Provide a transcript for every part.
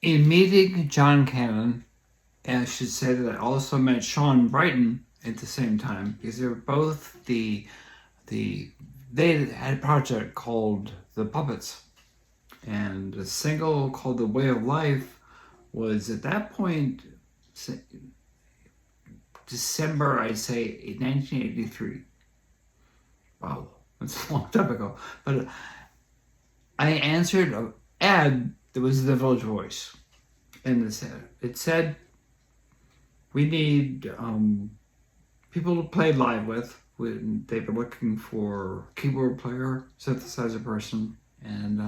In meeting John Cannon, and I should say that I also met Sean Brighton at the same time, because they were both they had a project called The Puppets, and a single called The Way of Life was at that point December, I'd say, 1983. Wow, that's a long time ago. But I answered an ad that was the Village Voice, and it said we need people to play live with. When they were looking for keyboard player, synthesizer person, and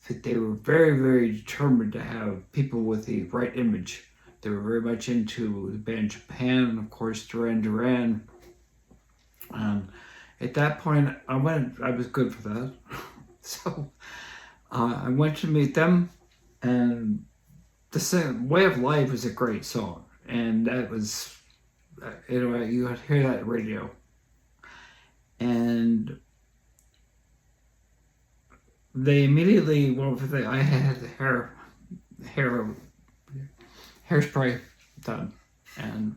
they were very, very determined to have people with the right image. They were very much into the band Japan, of course, Duran Duran. At that point, I was good for that. So I went to meet them, and the Way of Life was a great song. And that was, you would hear that radio. And they immediately, I had hairspray done. And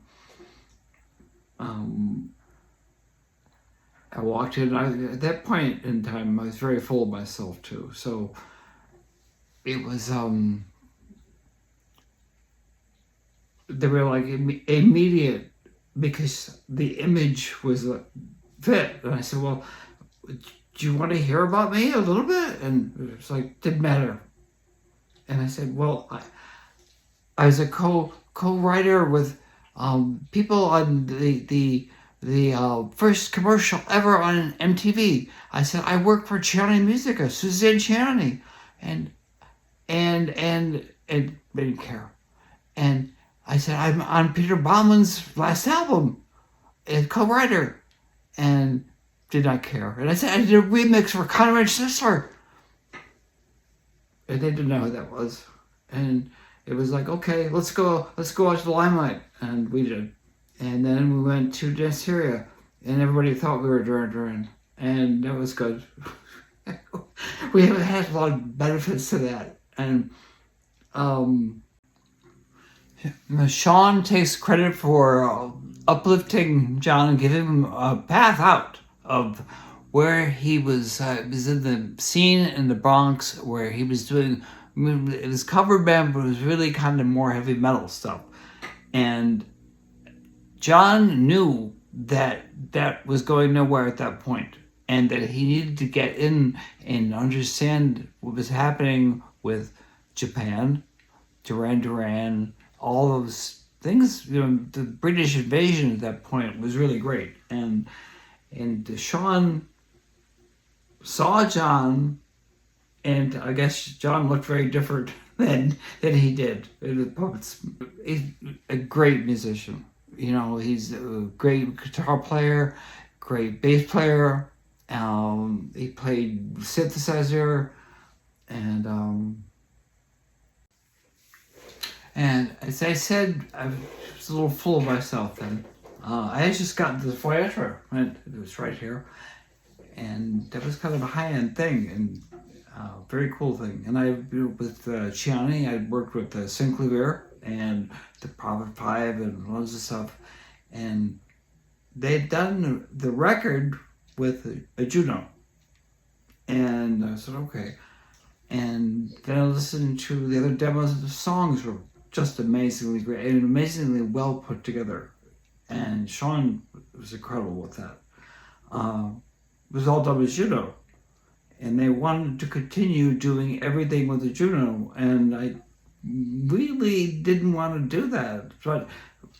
I walked in. At that point in time, I was very full of myself too. So it was they were like immediate, because the image was fit. And I said, "Well, do you want to hear about me a little bit?" And it was like, didn't matter. And I said, "Well, I was a co-writer with people on the first commercial ever on MTV." I said, "I work for Cianni Musica, Suzanne Cianni," and they didn't care. And I said, "I'm on Peter Bauman's last album as co-writer," and did not care. And I said, "I did a remix for Conrad Sisler," and they didn't know who that was. And it was like, okay, let's go out to the Limelight, and we did. And then we went to Danceria, and everybody thought we were Duran Duran, and that was good. We haven't had a lot of benefits to that. And Sean takes credit for uplifting John and giving him a path out of where he was. Was in the scene in the Bronx where he was doing his cover band, but it was really kind of more heavy metal stuff. And John knew that was going nowhere at that point, and that he needed to get in and understand what was happening with Japan, Duran Duran, all those things. The British invasion at that point was really great, and Sean saw John, and I guess John looked very different than he did in the Puppets. He's a great musician. He's a great guitar player, great bass player. He played synthesizer, and as I said, I was a little full of myself then. I had just gotten to the Voyager, and it was right here, and that was kind of a high-end thing, and very cool thing. And with Cianni, I worked with Sinclair and the Prophet 5 and loads of stuff, and they'd done the record with a Juno, and I said, okay. And then I listened to the other demos. The songs were just amazingly great and amazingly well put together, and Sean was incredible with that. It was all done with Juno, and they wanted to continue doing everything with the Juno, and I really didn't want to do that, but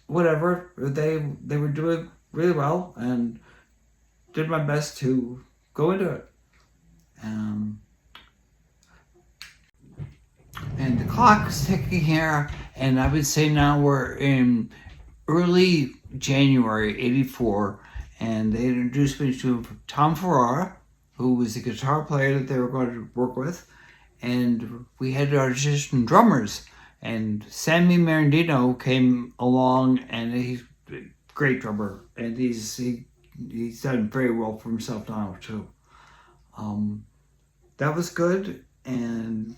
whatever, they were doing really well, and did my best to go into it. And the clock's ticking here, and I would say now we're in early January '84, and they introduced me to Tom Ferrara, who was the guitar player that they were going to work with, and we had to audition drummers, and Sammy Marandino came along, and he's a great drummer, and he's done very well for himself now too. That was good, and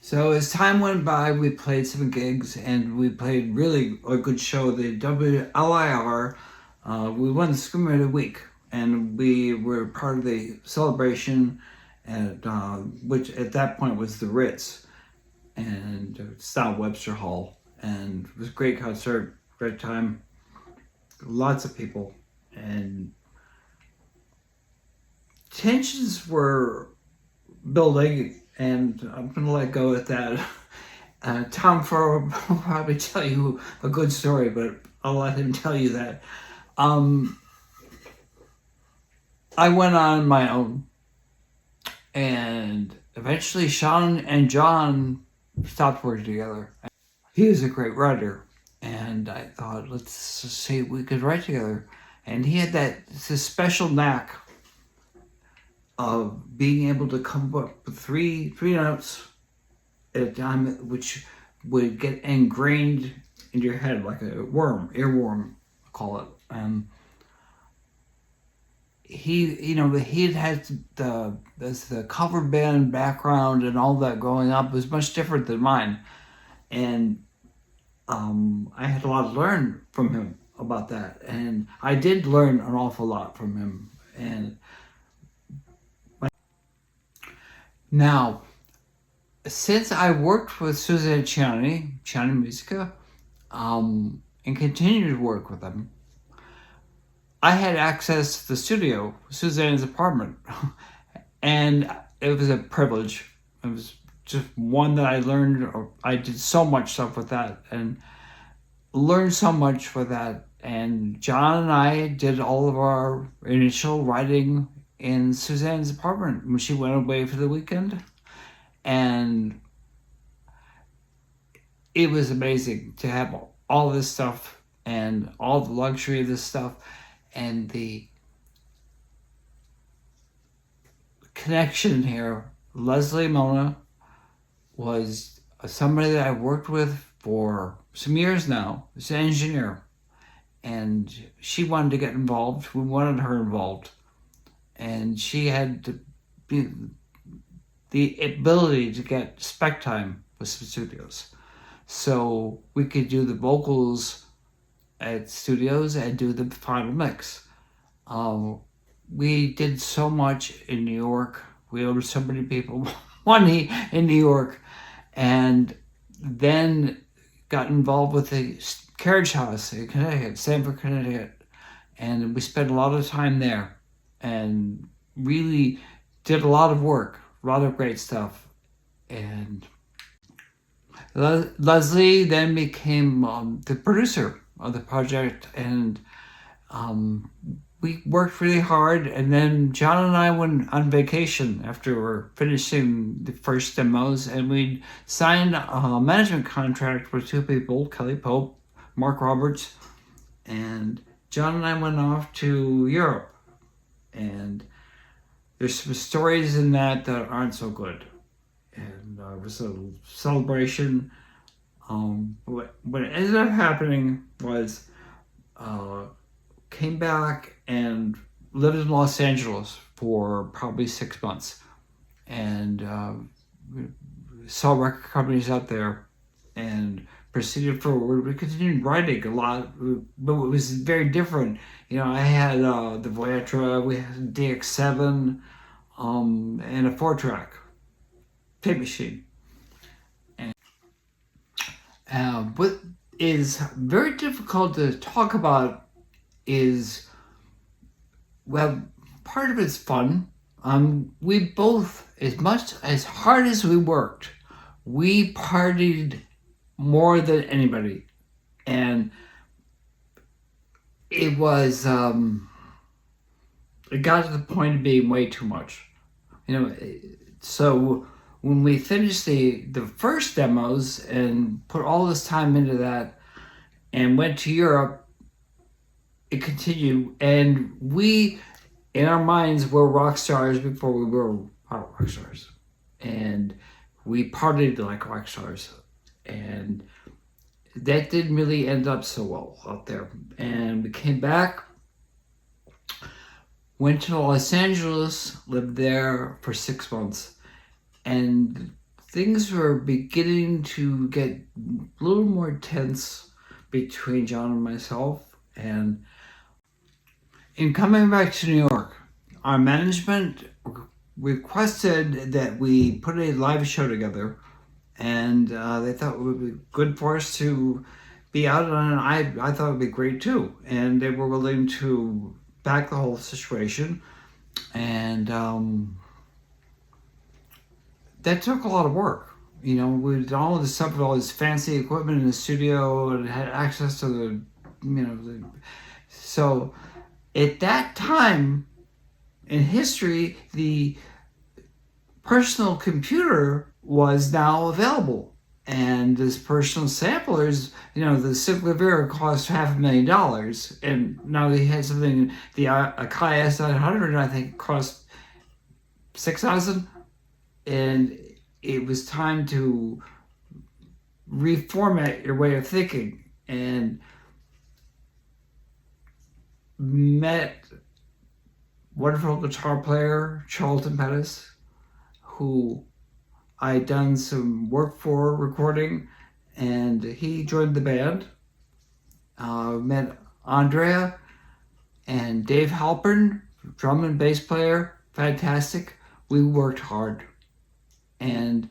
So as time went by, we played some gigs, and we played really a good show. The WLIR, we won the Screamer of the Week, and we were part of the celebration, at which at that point was the Ritz, and it's now Webster Hall, and it was a great concert, great time, lots of people, and tensions were building, and I'm gonna let go at that. Tom Furrow will probably tell you a good story, but I'll let him tell you that. I went on my own, and eventually Sean and John stopped working together. He was a great writer, and I thought, let's just see if we could write together. And he had this special knack of being able to come up with three notes at a time, which would get ingrained into your head like a worm, earworm, I call it. He had the cover band background and all that growing up was much different than mine, and I had a lot to learn from him about that, and I did learn an awful lot from him. And now, since I worked with Suzanne Ciani Musica, and continued to work with them, I had access to the studio, Suzanne's apartment, and it was a privilege. It was just one that I learned, or I did so much stuff with that, and learned so much with that. And John and I did all of our initial writing in Suzanne's apartment when she went away for the weekend. And it was amazing to have all this stuff and all the luxury of this stuff, and the connection here. Leslie Mona was somebody that I worked with for some years now. She's an engineer, and she wanted to get involved. We wanted her involved, and she had to be the ability to get spec time with some studios, so we could do the vocals at studios and do the final mix. We did so much in New York. We owed so many people money in New York, and then got involved with the Carriage House in Connecticut, Stamford, Connecticut, and we spent a lot of time there and really did a lot of work, a lot of great stuff. And Leslie then became the producer of the project, and we worked really hard. And then John and I went on vacation after we were finishing the first demos, and we signed a management contract with two people, Kelly Pope, Mark Roberts, and John and I went off to Europe. And there's some stories in that aren't so good. And it was a celebration. What ended up happening was came back and lived in Los Angeles for probably 6 months, and saw record companies out there and proceeded forward. We continued writing a lot, but it was very different. I had the Voyatra, we had DX7, and a 4-track tape machine. And what is very difficult to talk about is, well, part of it's fun. We both, as hard as we worked, we partied more than anybody. And it was, it got to the point of being way too much. So when we finished the first demos and put all this time into that and went to Europe, it continued, and we, in our minds, were rock stars before we were rock stars, and we partied like rock stars, and that didn't really end up so well out there. And we came back, went to Los Angeles, lived there for 6 months, and things were beginning to get a little more tense between John and myself. And in coming back to New York, our management requested that we put a live show together, and they thought it would be good for us to be out on it. I thought it would be great too, and they were willing to back the whole situation. And that took a lot of work. You know, with all this stuff, with all this fancy equipment in the studio, and had access to so at that time in history, the personal computer was now available. And this personal samplers, the Simply Vera cost $500,000, and now he had something. The Akai S900, I think, cost $6,000, and it was time to reformat your way of thinking. And met wonderful guitar player Charlton Pettis, who I had done some work for recording, and he joined the band. Met Andrea and Dave Halpern, drum and bass player, fantastic. We worked hard. And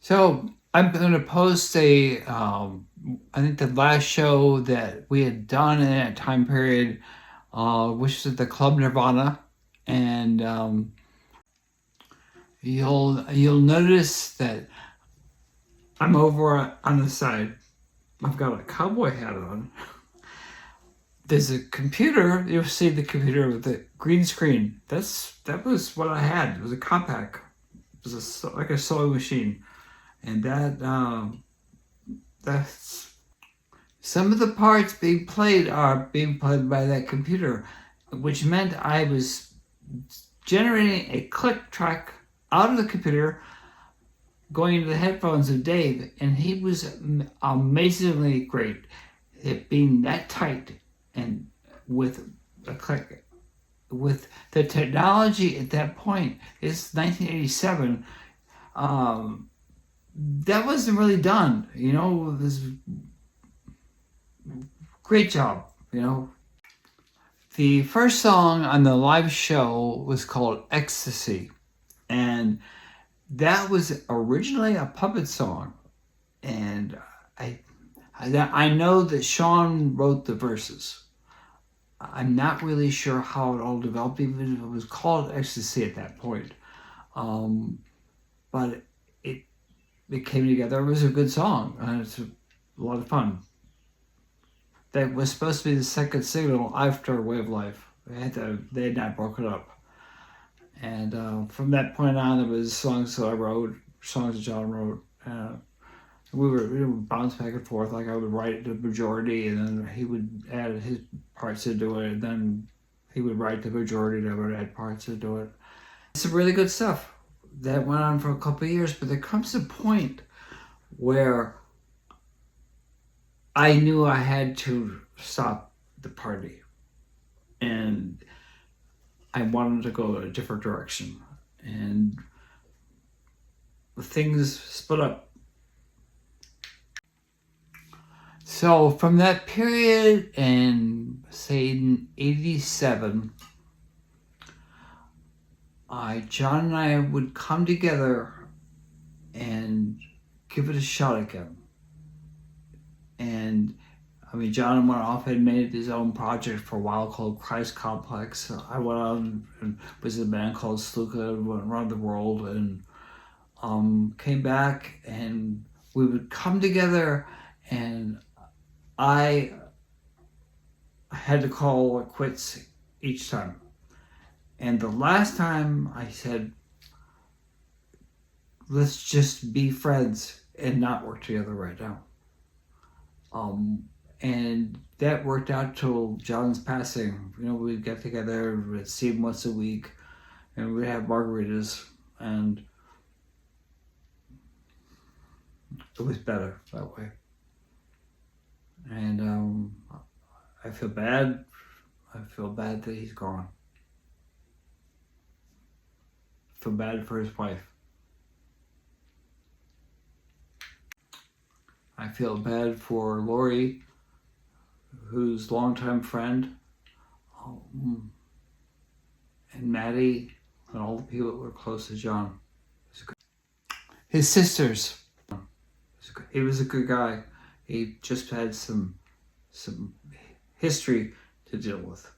so I'm going to post I think the last show that we had done in that time period, which is at the Club Nirvana. And you'll notice that I'm over on the side. I've got a cowboy hat on. There's a computer. You'll see the computer with the green screen. That was what I had. It was a compact. It was like a sewing machine, and that's some of the parts being played are being played by that computer, which meant I was generating a click track out of the computer, going into the headphones of Dave, and he was amazingly great. It being that tight and with a click, with the technology at that point, it's 1987. That wasn't really done. This great job. The first song on the live show was called Ecstasy. And that was originally a puppet song, and I know that Sean wrote the verses. I'm not really sure how it all developed, even if it was called Ecstasy at that point. But it came together. It was a good song, and it's a lot of fun. That was supposed to be the second single after Way of Life. They had not broken up. And from that point on, there was songs that I wrote, songs that John wrote. We would bounce back and forth. Like, I would write the majority, and then he would add his parts to it. And then he would write the majority, and I would add parts to it. It's really good stuff. That went on for a couple of years, but there comes a point where I knew I had to stop the party. And I wanted to go a different direction, and things split up. So from that period in, say, in 87, John and I would come together and give it a shot again. And John went off and made his own project for a while called Christ Complex. I went on and was in a band called Sluka and went around the world, and came back, and we would come together, and I had to call it quits each time. And the last time I said, let's just be friends and not work together right now. And that worked out till John's passing. We'd get together, we'd see him once a week, and we'd have margaritas, and it was better that way. And I feel bad. I feel bad that he's gone. I feel bad for his wife. I feel bad for Lori, whose longtime friend, and Maddie, and all the people that were close to John. His sisters. He was a good guy. He just had some history to deal with.